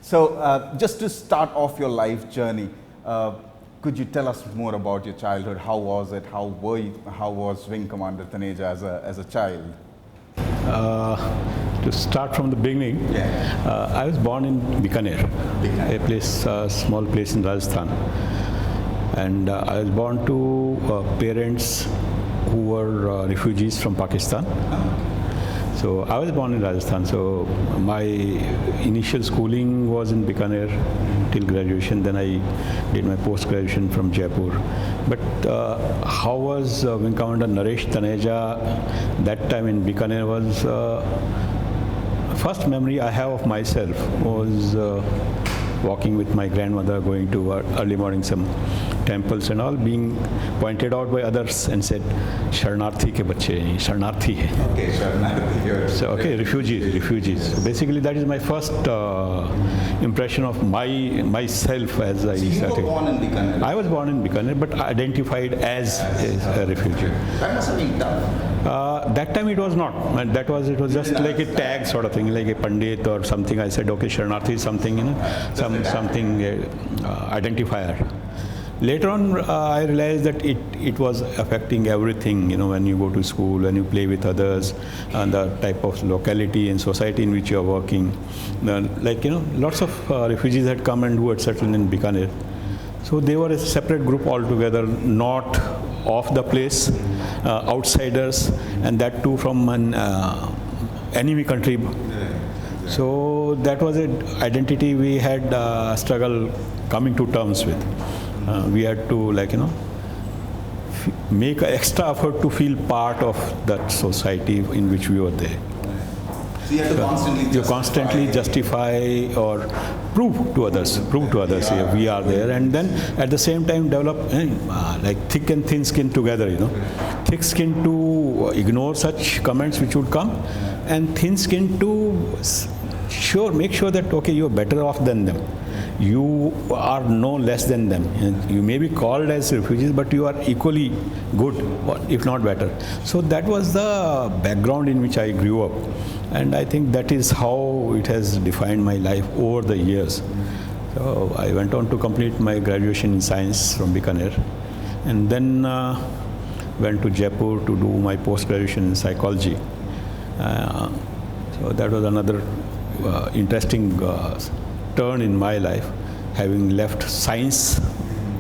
So just to start off your life journey, could you tell us more about your childhood? How was it? How was Wing Commander Taneja as a child? To start from the beginning, I was born in Bikaner, a small place in Rajasthan. And I was born to parents who were refugees from Pakistan. So I was born in Rajasthan. So my initial schooling was in Bikaner till graduation. Then I did my post-graduation from Jaipur. But how was Wing Commander Naresh Taneja that time in Bikaner was, first memory I have of myself was walking with my grandmother, going to early morning some temples and all, being pointed out by others and said, "Sharnarthi ke bacche, Sharnarthi hai." Okay, Sharnarthi. So okay, refugees. So basically, that is my first impression of myself as I started. You were born in Bikaner? I was born in Bikaner, but identified as a refugee. That must have been tough. That time it was not. It was just like a tag sort of thing, like a pandit or something. I said, okay, Sharnarthi is something, something identifier. Later on, I realized that it was affecting everything, when you go to school, when you play with others, and the type of locality and society in which you are working. Lots of refugees had come and who had settled in Bikaner. So they were a separate group altogether, not of the place, outsiders, and that too from an enemy country. So that was an identity we had struggle coming to terms with. We had to make an extra effort to feel part of that society in which we were there. So you have to constantly justify or prove to others we are there, and then at the same time develop like thick and thin skin together, thick skin to ignore such comments which would come, and thin skin to make sure that okay, you are better off than them. You are no less than them. You may be called as refugees, but you are equally good, if not better. So that was the background in which I grew up. And I think that is how it has defined my life over the years. So I went on to complete my graduation in science from Bikaner. And then went to Jaipur to do my post-graduation in psychology. So that was another interesting turn in my life, having left science,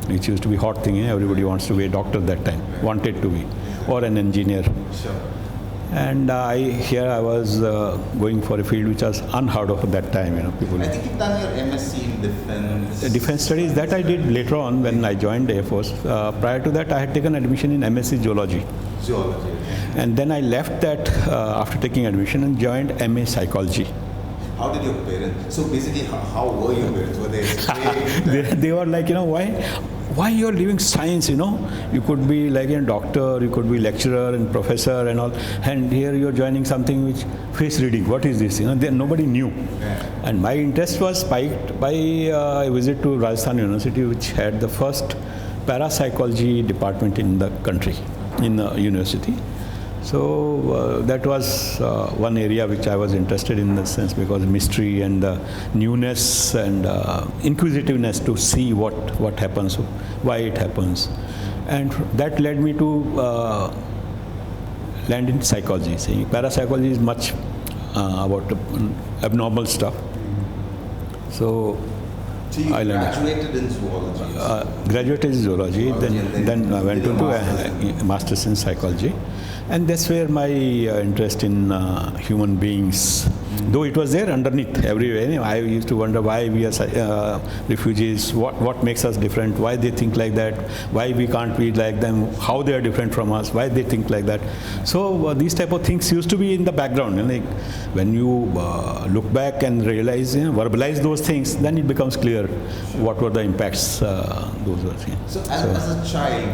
which used to be hot thing. Everybody wants to be a doctor that time, wanted to be, or an engineer. Sure. And I was going for a field which was unheard of at that time. People. I think you've done your MSc in defense. Defense studies, that I did later on when I joined the Air Force. Prior to that, I had taken admission in MSc Zoology. And then I left that after taking admission and joined MA Psychology. How did your parents, so basically how were your parents? Were they they were like, why you're leaving science, You could be like a doctor, you could be lecturer and professor and all, and here you're joining something which face reading. What is this? Nobody knew. Yeah. And my interest was spiked by a visit to Rajasthan University, which had the first parapsychology department in the country, in the university. So that was one area which I was interested in the sense because mystery and newness and inquisitiveness to see what happens, why it happens. And that led me to land in psychology. Saying parapsychology is much about abnormal stuff. So you graduated in zoology? Graduated in zoology, then I went to do a master's in psychology. And that's where my interest in human beings, though it was there underneath everywhere. I used to wonder why we are refugees, what makes us different, why they think like that, why we can't be like them, how they are different from us, why they think like that. So these type of things used to be in the background. When you look back and realize, verbalize those things, then it becomes clear what were the impacts those were. So as a child,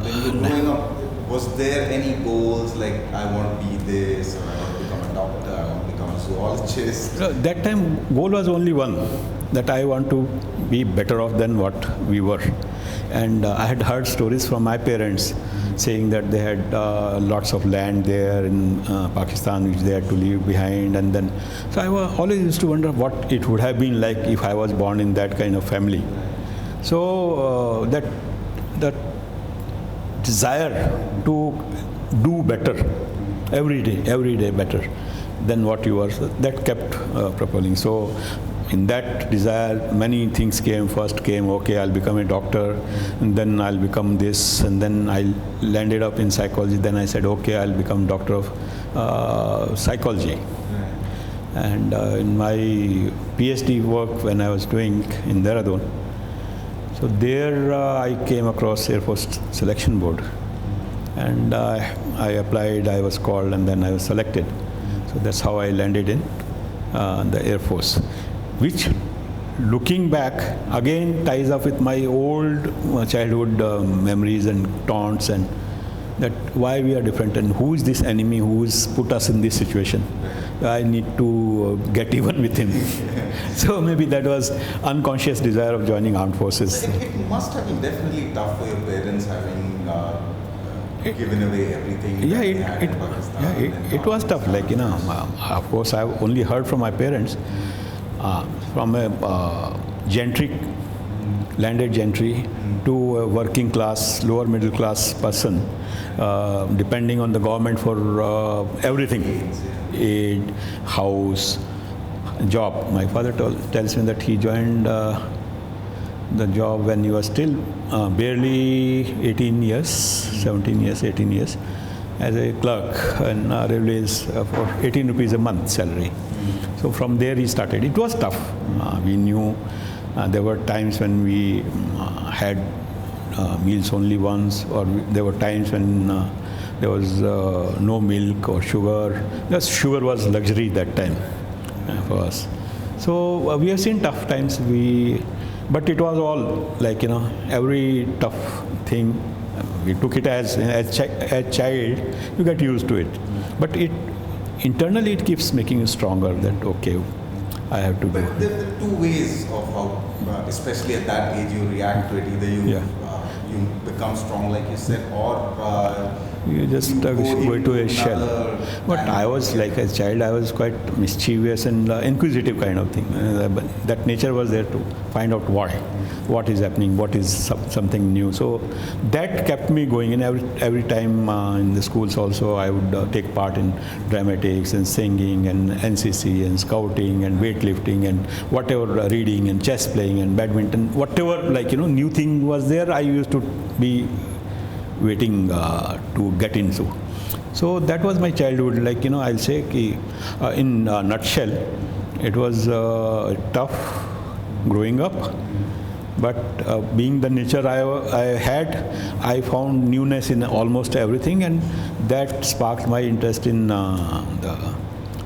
when you were growing up, was there any goals like I want to be this, or I want to become a doctor, I want to become a zoologist? That time goal was only one, that I want to be better off than what we were. And I had heard stories from my parents saying that they had lots of land there in Pakistan which they had to leave behind. And then, so I always used to wonder what it would have been like if I was born in that kind of family. So that desire to do better every day better than what you were, that kept propelling. So in that desire, many things came. First came, okay, I'll become a doctor, and then I'll become this, and then I landed up in psychology. Then I said, okay, I'll become doctor of psychology. And in my PhD work when I was doing in Dehradun, so there I came across Air Force Selection Board, and I applied, I was called, and then I was selected. So that's how I landed in the Air Force, which, looking back, again ties up with my old childhood memories and taunts, and that why we are different and who is this enemy who's put us in this situation. I need to get even with him. So maybe that was unconscious desire of joining armed forces. It must have been definitely tough for your parents having given away everything. Yeah, it was tough. Pakistan. Like, of course, I've only heard from my parents, from a gentry, landed gentry, to a working class, lower middle class person, depending on the government for everything, aid, house, job. My father tells me that he joined the job when he was still barely 18 years, 17 years, 18 years, as a clerk in railways for 18 rupees a month salary. So from there he started. It was tough. We knew there were times when we had meals only once, or there were times when there was no milk or sugar. Yes, sugar was luxury that time for us. So we have seen tough times. But it was all like, every tough thing, we took it as child, you get used to it. But internally it keeps making you stronger, that okay, I have to do. But there are two ways of how, especially at that age, you react to it. Either you become strong, like you said, or you just go into a shell. But I was, like, as a child, I was quite mischievous and inquisitive kind of thing. That nature was there to find out what is happening, what is something new. So that kept me going. And every time in the schools also, I would take part in dramatics and singing and NCC and scouting and weightlifting and whatever, reading and chess playing and badminton, whatever, new thing was there, I used to be waiting to get into. So that was my childhood. I'll say in a nutshell, it was tough growing up, but being the nature I had, I found newness in almost everything, and that sparked my interest in the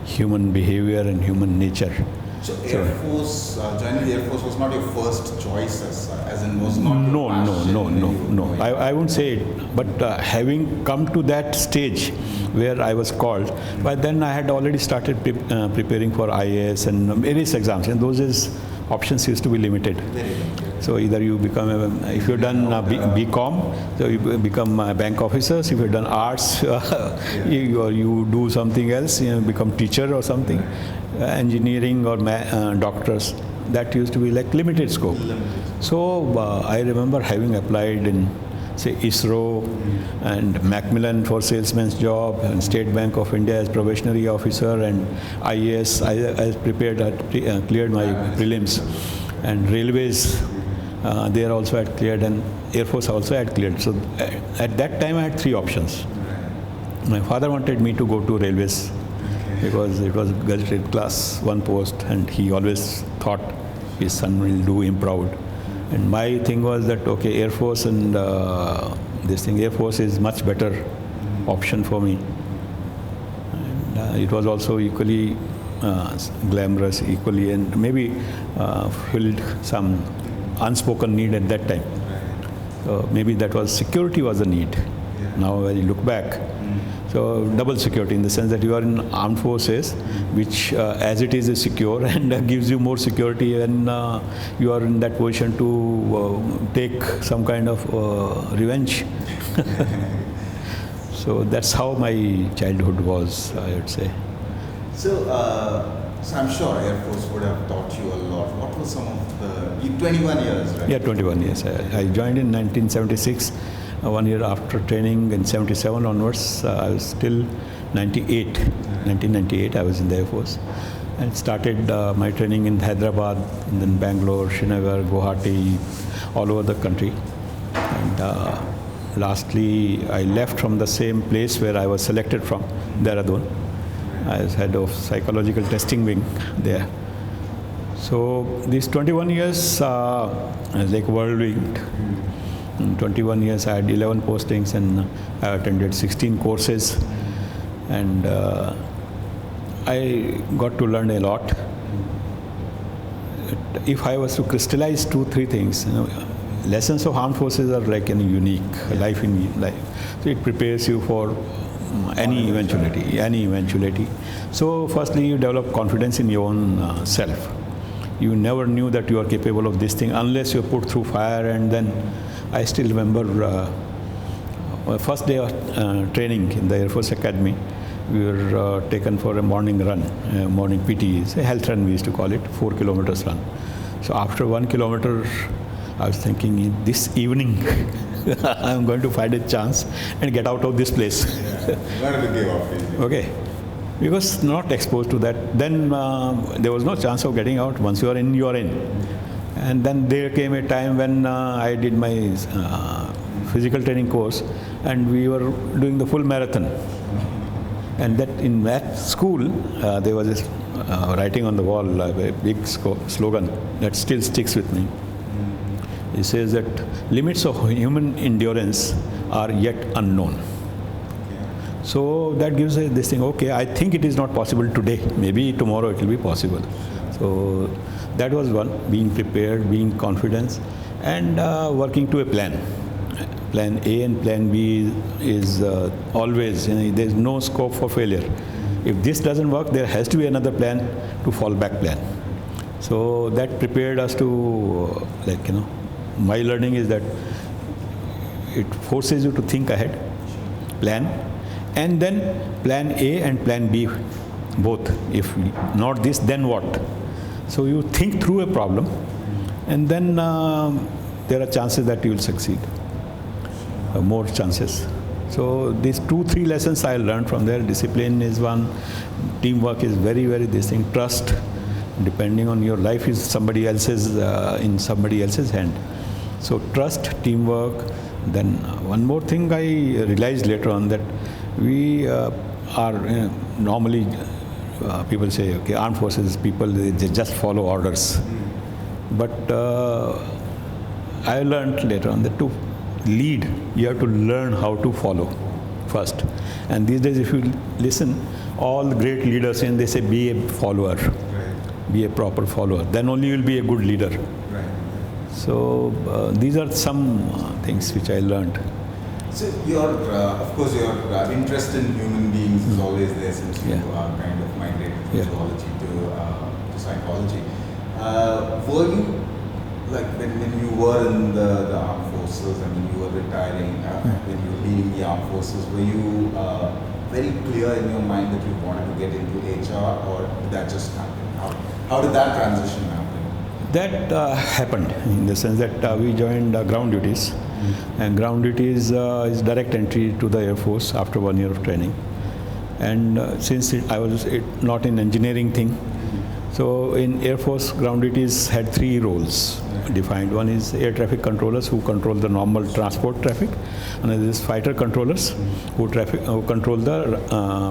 human behavior and human nature. So Air Force, joining the Air Force was not your first choice, as in was not your passion? No. I won't say it, but having come to that stage where I was called, by then I had already started preparing for IAS and various exams, and those days options used to be limited. So either you become, if you've done BCom, so you become a bank officers. If you've done arts, you do something else, become teacher or something. Engineering or doctors, that used to be like limited scope. So I remember having applied in, say, ISRO and Macmillan for salesman's job, and State Bank of India as probationary officer, and IAS. I prepared, cleared my prelims, and railways there also had cleared, and Air Force also had cleared. So at that time I had three options. My father wanted me to go to railways because it was gazetted class 1 post, and he always thought his son will do him proud. And my thing was that, okay, Air Force and Air Force is much better option for me. And it was also equally glamorous, equally, and maybe filled some unspoken need at that time. So maybe that was, security was a need. Now when you look back, so double security in the sense that you are in armed forces, which as it is secure and gives you more security when you are in that position to take some kind of revenge. So that's how my childhood was, I would say. So, so I'm sure Air Force would have taught you a lot. What were some of the, 21 years, right? Yeah, 21 years. I joined in 1976, 1 year after training. In 77 onwards, I was still 1998, I was in the Air Force. And started my training in Hyderabad, and then Bangalore, Srinagar, Guwahati, all over the country. And lastly, I left from the same place where I was selected from, Dehradun. I was head of psychological testing wing there. So these 21 years, like whirlwind. In 21 years, I had 11 postings and I attended 16 courses. And I got to learn a lot. If I was to crystallize 2-3 things, lessons of armed forces are like a unique life in life. So it prepares you for any eventuality. So firstly, you develop confidence in your own self. You never knew that you are capable of this thing unless you're put through fire. And then I still remember my first day of training in the Air Force Academy. We were taken for a morning run, morning PT, it's a health run we used to call it, 4 kilometers run. So after 1 kilometer, I was thinking, this evening, I'm going to find a chance and get out of this place. Not to give up. Okay. Because not exposed to that. Then there was no chance of getting out. Once you are in, you are in. And then there came a time when I did my physical training course and we were doing the full marathon. And that in that school, there was this writing on the wall, a big slogan that still sticks with me. It says that limits of human endurance are yet unknown. So that gives this thing, okay, I think it is not possible today. Maybe tomorrow it will be possible. So that was one, being prepared, being confident, and working to a plan. Plan A and Plan B is always, there is no scope for failure. If this doesn't work, there has to be another plan to fallback plan. So that prepared us to, my learning is that it forces you to think ahead, plan, and then Plan A and Plan B both. If not this, then what? So you think through a problem, and then there are chances that you will succeed. More chances. So these 2-3 lessons I learned from there. Discipline is one. Teamwork is very, very this thing. Trust, depending on your life, is somebody else's in somebody else's hand. So trust, teamwork. Then one more thing I realized later on, that we are normally people say, okay, armed forces people, they just follow orders. But I learned later on that to lead, you have to learn how to follow first. And these days, if you listen, all the great leaders, and they say, be a follower, be a proper follower. Then only you will be a good leader. So these are some things which I learned. So your, of course, your interest in human beings is always there since you kind of migrated from zoology to psychology. Were you, like when you were in the armed forces, I mean, you were retiring, when you were leaving the armed forces, were you very clear in your mind that you wanted to get into HR, or did that just happen? How did that transition happen? That happened in the sense that we joined ground duties. And ground duties is direct entry to the Air Force after 1 year of training. And since I was not in engineering thing, so in Air Force, ground duties had 3 roles defined. One is air traffic controllers, who control the normal transport traffic. Another is fighter controllers, who control the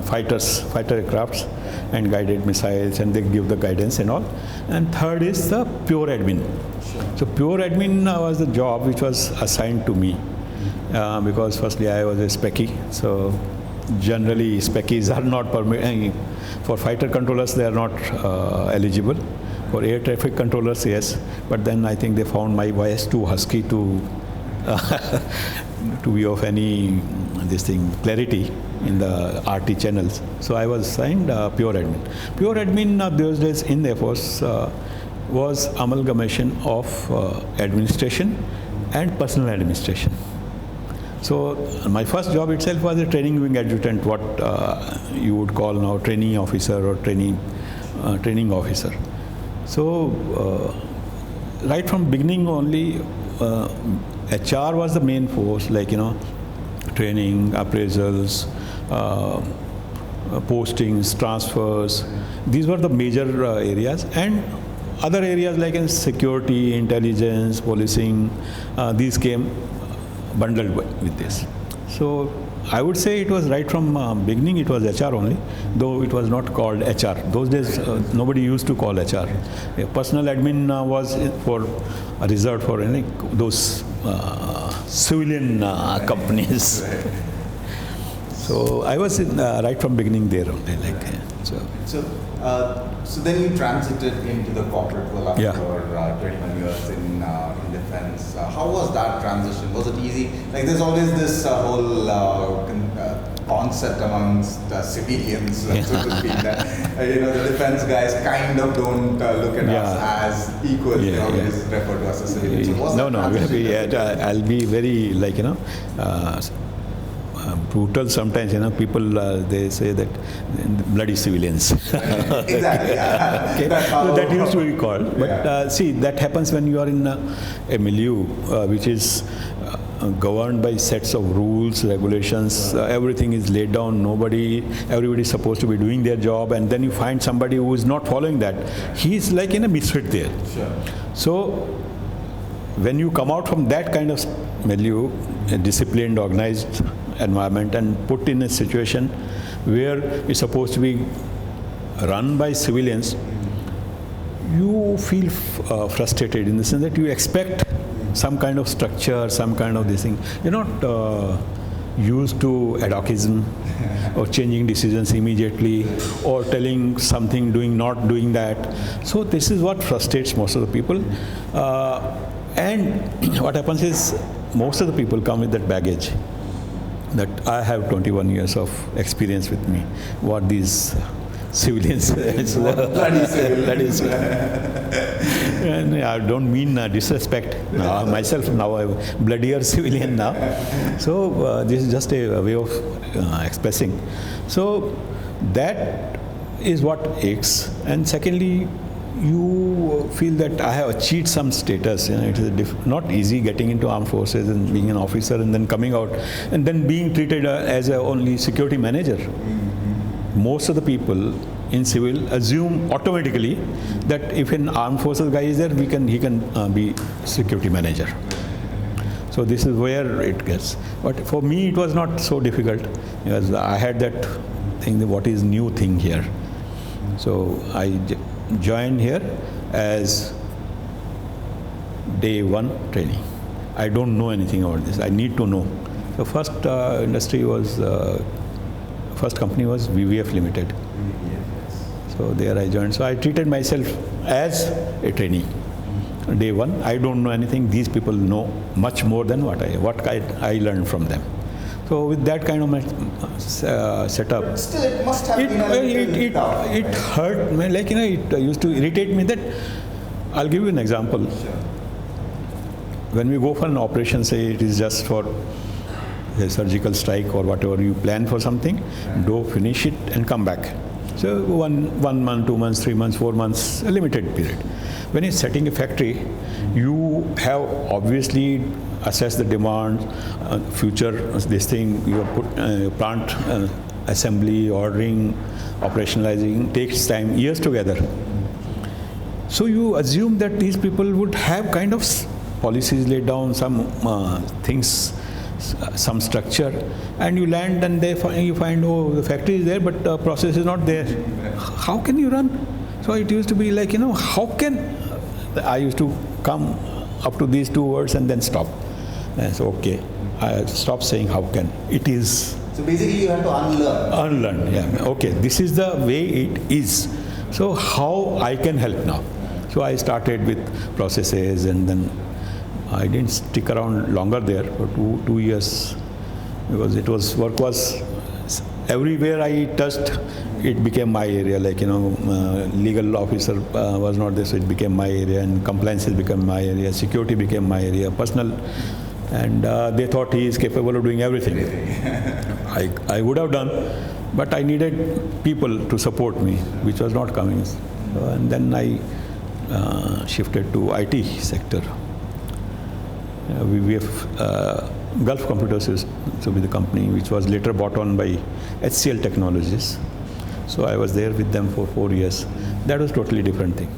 fighter aircrafts and guided missiles, and they give the guidance and all. And third is the pure admin. So pure admin was the job which was assigned to me, because firstly I was a speccy. So generally speccies are not permitted. For fighter controllers, they are not eligible. For air traffic controllers, yes. But then I think they found my voice too husky to to be of any clarity in the RT channels. So I was assigned pure admin. Pure admin those days in the Air Force was amalgamation of administration and personal administration. So my first job itself was a training wing adjutant, what you would call now training officer or training officer. So right from beginning only, HR was the main force, training, appraisals, postings, transfers. These were the major areas, and other areas like in security, intelligence, policing, these came bundled with this. So I would say it was right from beginning it was HR only, though it was not called HR. Those days nobody used to call HR. Personal admin was reserved for those civilian companies. So I was right from beginning there only. So then you transited into the corporate world after 21 years in defense. How was that transition? Was it easy? There's always this whole concept amongst civilians, so to speak, that the defense guys kind of don't look at us as equals. They always refer to us as civilians. So I'll be very brutal sometimes. People they say that bloody civilians. Exactly. Yeah. Okay. So that used to be called. But see, that happens when you are in a milieu which is governed by sets of rules, regulations. Everything is laid down. Everybody is supposed to be doing their job, and then you find somebody who is not following that. He's like in a misfit there. Sure. So when you come out from that kind of milieu, a disciplined, organized environment, and put in a situation where it's supposed to be run by civilians, you feel frustrated in the sense that you expect some kind of structure, some kind of this thing. You're not used to ad hocism or changing decisions immediately or telling something, not doing that. So this is what frustrates most of the people. And what happens is most of the people come with that baggage that I have 21 years of experience with me. What these civilians, that is, and I don't mean disrespect. Myself now I'm a bloodier civilian now. So this is just a way of expressing. So that is what aches. And secondly, you feel that I have achieved some status. It is not easy getting into armed forces and being an officer and then coming out and then being treated as a only security manager. Most of the people in civil assume automatically that if an armed forces guy is there, he can be security manager. So this is where it gets. But for me, it was not so difficult because I had that thing, what is new thing here. So I joined here as day one trainee. I don't know anything about this. I need to know. The first first company was VVF Limited. So there I joined. So I treated myself as a trainee. Day one, I don't know anything. These people know much more than what I learned from them. So with that kind of setup, but still it must have been a little tough, it hurt me. It used to irritate me. That I'll give you an example. Sure. When we go for an operation, say it is just for a surgical strike or whatever, you plan for something, do finish it and come back. So one month, 2 months, 3 months, 4 months, a limited period. When you're setting a factory, you have obviously assessed the demand, future, this thing, you have put plant assembly, ordering, operationalizing, takes time, years together. So you assume that these people would have kind of policies laid down, some things, some structure, and you land and you find, oh, the factory is there, but the process is not there. How can you run? So it used to be like, how can, I used to come up to these two words and then stop. And so, okay, I stop saying how can. It is. So basically you have to unlearn. Unlearn, yeah. Okay, this is the way it is. So how I can help now? So I started with processes and then I didn't stick around longer there for two years because work was everywhere I touched. It became my area. Like legal officer was not there, so it became my area, and compliance has become my area. Security became my area. Personal, and they thought he is capable of doing everything. I would have done, but I needed people to support me, which was not coming. And then I shifted to IT sector. We have Gulf Computer Systems to be the company, which was later bought on by HCL Technologies. So I was there with them for 4 years. That was totally different thing.